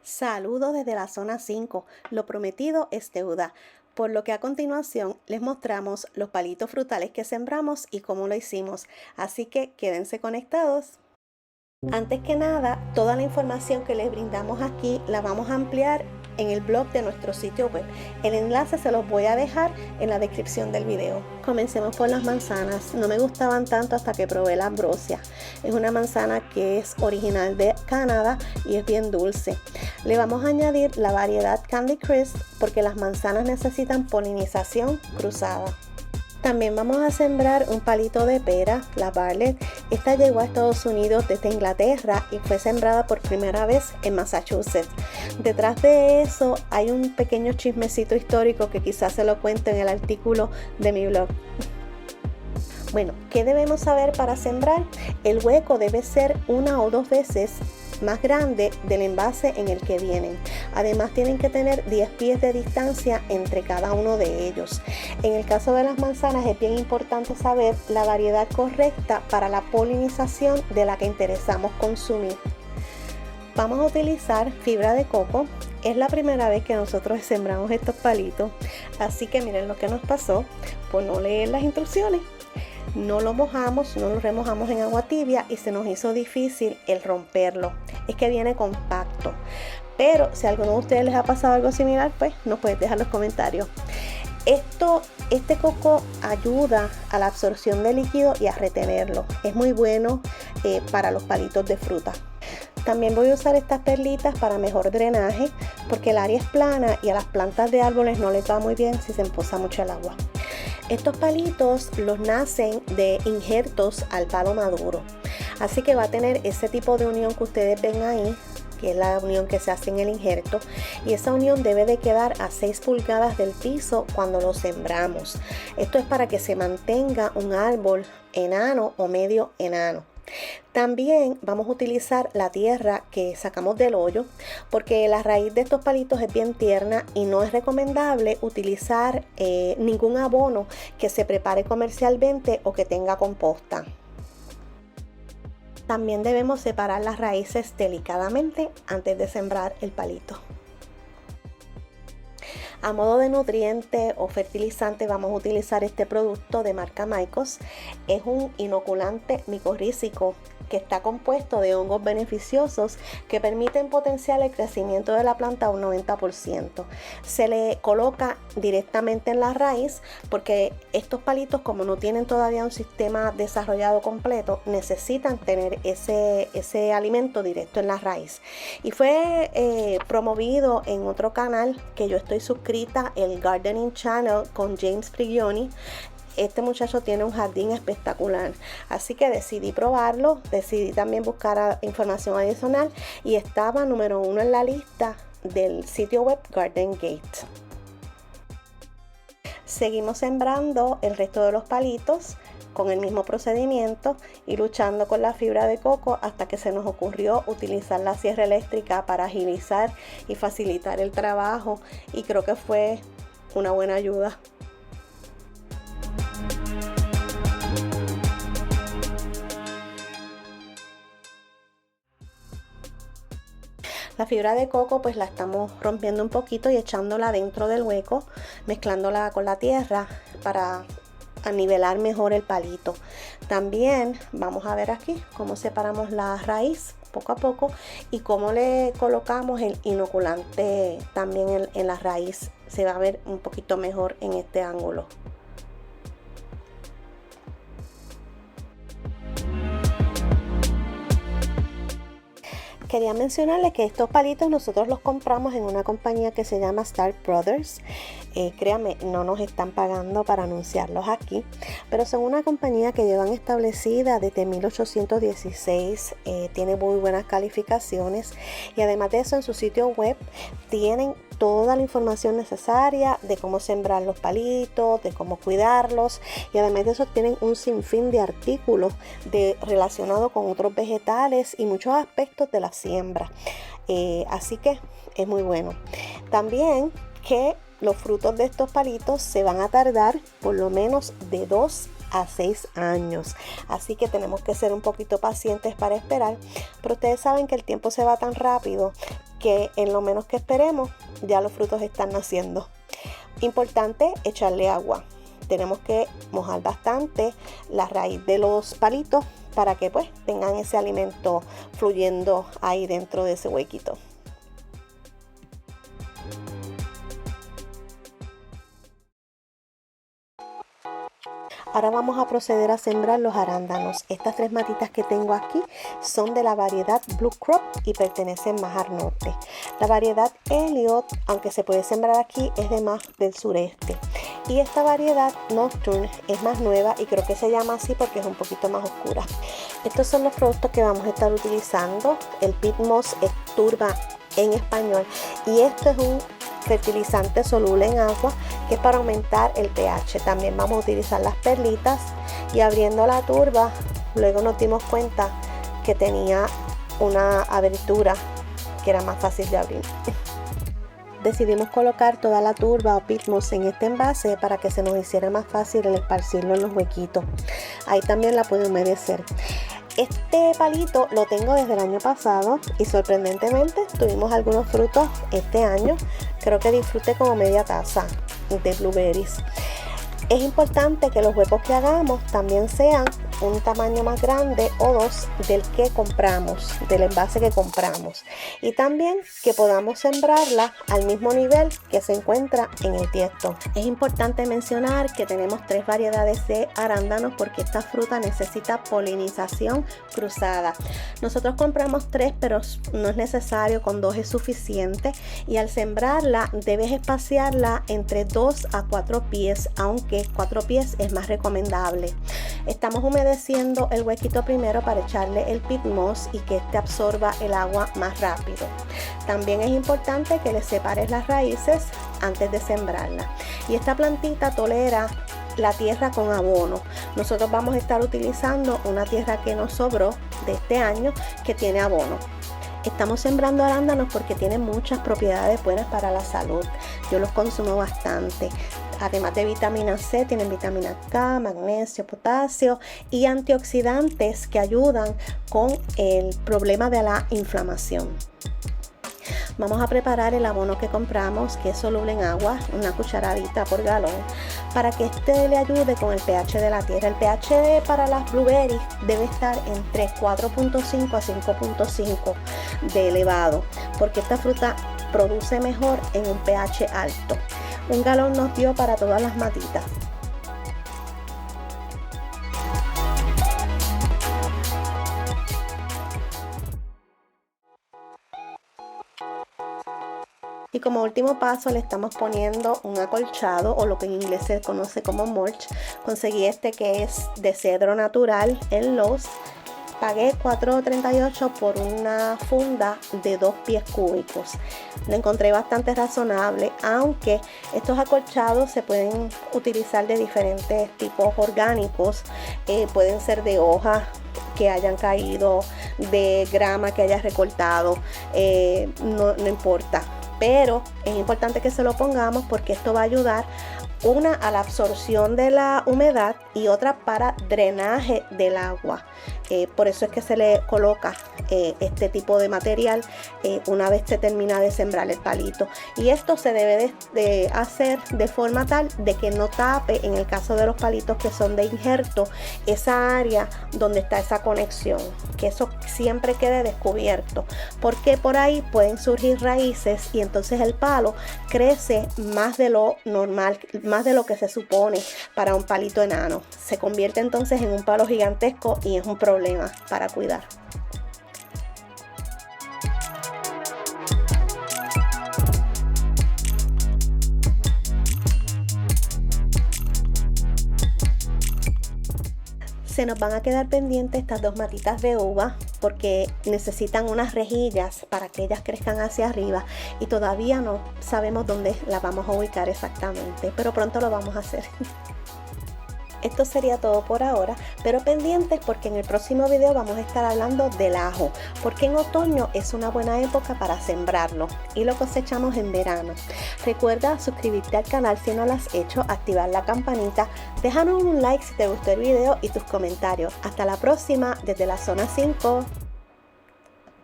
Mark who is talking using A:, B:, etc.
A: Saludos desde la zona 5, lo prometido es deuda, por lo que a continuación les mostramos los palitos frutales que sembramos y cómo lo hicimos, así que quédense conectados. Antes que nada, toda la información que les brindamos aquí la vamos a ampliar en el blog de nuestro sitio web. El enlace se los voy a dejar en la descripción del video. Comencemos por las manzanas. No me gustaban tanto hasta que probé la ambrosia. Es una manzana que es original de Canadá y es bien dulce. Le vamos a añadir la variedad Candy Crisp porque las manzanas necesitan polinización cruzada. También vamos a sembrar un palito de pera, la Bartlett. Esta llegó a Estados Unidos desde Inglaterra y fue sembrada por primera vez en Massachusetts. Detrás de eso hay un pequeño chismecito histórico que quizás se lo cuento en el artículo de mi blog. Bueno, ¿qué debemos saber para sembrar? El hueco debe ser 1 o 2 veces más grande del envase en el que vienen. Además tienen que tener 10 pies de distancia entre cada uno de ellos. En el caso de las manzanas es bien importante saber la variedad correcta para la polinización de la que interesamos consumir. Vamos a utilizar fibra de coco. Es la primera vez que nosotros sembramos estos palitos, así que miren lo que nos pasó por no leer las instrucciones. No lo mojamos, no lo remojamos en agua tibia y se nos hizo difícil el romperlo. Es que viene compacto. Pero si a alguno de ustedes les ha pasado algo similar, pues nos puedes dejar los comentarios. Este coco ayuda a la absorción de líquido y a retenerlo. Es muy bueno para los palitos de fruta. También voy a usar estas perlitas para mejor drenaje porque el área es plana y a las plantas de árboles no les va muy bien si se empoza mucho el agua. Estos palitos los nacen de injertos al palo maduro, así que va a tener ese tipo de unión que ustedes ven ahí, que es la unión que se hace en el injerto, y esa unión debe de quedar a 6 pulgadas del piso cuando lo sembramos. Esto es para que se mantenga un árbol enano o medio enano. También vamos a utilizar la tierra que sacamos del hoyo porque la raíz de estos palitos es bien tierna y no es recomendable utilizar ningún abono que se prepare comercialmente o que tenga composta. También debemos separar las raíces delicadamente antes de sembrar el palito. A modo de nutriente o fertilizante vamos a utilizar este producto de marca Mycos. Es un inoculante micorrícico que está compuesto de hongos beneficiosos que permiten potenciar el crecimiento de la planta a un 90%. Se le coloca directamente en la raíz porque estos palitos, como no tienen todavía un sistema desarrollado completo, necesitan tener ese alimento directo en la raíz. Y fue promovido en otro canal que yo estoy suscrita, el Gardening Channel con James Prigioni. Este muchacho tiene un jardín espectacular, así que decidí probarlo, decidí también buscar información adicional y estaba número 1 en la lista del sitio web Garden Gate. Seguimos sembrando el resto de los palitos con el mismo procedimiento y luchando con la fibra de coco hasta que se nos ocurrió utilizar la sierra eléctrica para agilizar y facilitar el trabajo, y creo que fue una buena ayuda. La fibra de coco pues la estamos rompiendo un poquito y echándola dentro del hueco, mezclándola con la tierra para nivelar mejor el palito. También vamos a ver aquí cómo separamos la raíz poco a poco y cómo le colocamos el inoculante también en la raíz. Se va a ver un poquito mejor en este ángulo. Quería mencionarles que estos palitos nosotros los compramos en una compañía que se llama Stark Brothers. Créanme, no nos están pagando para anunciarlos aquí, pero son una compañía que llevan establecida desde 1816, tiene muy buenas calificaciones y además de eso en su sitio web tienen toda la información necesaria de cómo sembrar los palitos, de cómo cuidarlos, y además de eso tienen un sinfín de artículos relacionados con otros vegetales y muchos aspectos de la siembra. Así que es muy bueno. También que los frutos de estos palitos se van a tardar por lo menos de 2 a 6 años. Así que tenemos que ser un poquito pacientes para esperar. Pero ustedes saben que el tiempo se va tan rápido que en lo menos que esperemos ya los frutos están naciendo. Importante echarle agua. Tenemos que mojar bastante la raíz de los palitos para que pues tengan ese alimento fluyendo ahí dentro de ese huequito. Ahora vamos a proceder a sembrar los arándanos. Estas 3 matitas que tengo aquí son de la variedad Blue Crop y pertenecen más al norte. La variedad Elliot, aunque se puede sembrar aquí, es de más del sureste. Y esta variedad Nocturne es más nueva y creo que se llama así porque es un poquito más oscura. Estos son los productos que vamos a estar utilizando. El Peat Moss es turba en español y esto es un fertilizante soluble en agua que es para aumentar el pH. También vamos a utilizar las perlitas y abriendo la turba luego nos dimos cuenta que tenía una abertura que era más fácil de abrir. Decidimos colocar toda la turba o Peat Moss en este envase para que se nos hiciera más fácil el esparcirlo en los huequitos. Ahí también la puede humedecer. Este palito lo tengo desde el año pasado y sorprendentemente tuvimos algunos frutos este año. Creo que disfruté como media taza de blueberries. Es importante que los huecos que hagamos también sean un tamaño más grande o 2 del que compramos, del envase que compramos, y también que podamos sembrarla al mismo nivel que se encuentra en el tiesto. Es importante mencionar que tenemos 3 variedades de arándanos porque esta fruta necesita polinización cruzada. Nosotros compramos 3, pero no es necesario, con 2 es suficiente, y al sembrarla debes espaciarla entre 2 a 4 pies, aunque 4 pies es más recomendable. Estamos humedeciendo el huequito primero para echarle el Peat Moss y que este absorba el agua más rápido. También es importante que le separes las raíces antes de sembrarla. Y esta plantita tolera la tierra con abono. Nosotros vamos a estar utilizando una tierra que nos sobró de este año que tiene abono. Estamos sembrando arándanos porque tienen muchas propiedades buenas para la salud. Yo los consumo bastante. Además de vitamina C, tienen vitamina K, magnesio, potasio y antioxidantes que ayudan con el problema de la inflamación. Vamos a preparar el abono que compramos, que es soluble en agua, una cucharadita por galón, para que este le ayude con el pH de la tierra. El pH para las blueberries debe estar entre 4.5 a 5.5 de elevado, porque esta fruta produce mejor en un pH alto. Un galón nos dio para todas las matitas. Y como último paso le estamos poniendo un acolchado, o lo que en inglés se conoce como mulch. Conseguí este que es de cedro natural en Lowe's. Pagué $4.38 por una funda de 2 pies cúbicos. Lo encontré bastante razonable, aunque estos acolchados se pueden utilizar de diferentes tipos orgánicos. Pueden ser de hojas que hayan caído, de grama que hayas recortado, no importa. Pero es importante que se lo pongamos porque esto va a ayudar, una, a la absorción de la humedad y otra para drenaje del agua. Por eso es que se le coloca este tipo de material una vez se termina de sembrar el palito. Y esto se debe de hacer de forma tal de que no tape, en el caso de los palitos que son de injerto, esa área donde está esa conexión, que eso siempre quede descubierto, porque por ahí pueden surgir raíces y entonces el palo crece más de lo normal, más de lo que se supone para un palito enano. Se convierte entonces en un palo gigantesco y es un problema para cuidar. Se nos van a quedar pendientes estas 2 matitas de uva porque necesitan unas rejillas para que ellas crezcan hacia arriba y todavía no sabemos dónde las vamos a ubicar exactamente, pero pronto lo vamos a hacer. Esto sería todo por ahora, pero pendientes porque en el próximo video vamos a estar hablando del ajo, porque en otoño es una buena época para sembrarlo y lo cosechamos en verano. Recuerda suscribirte al canal si no lo has hecho, activar la campanita, déjanos un like si te gustó el video y tus comentarios. Hasta la próxima desde la zona 5.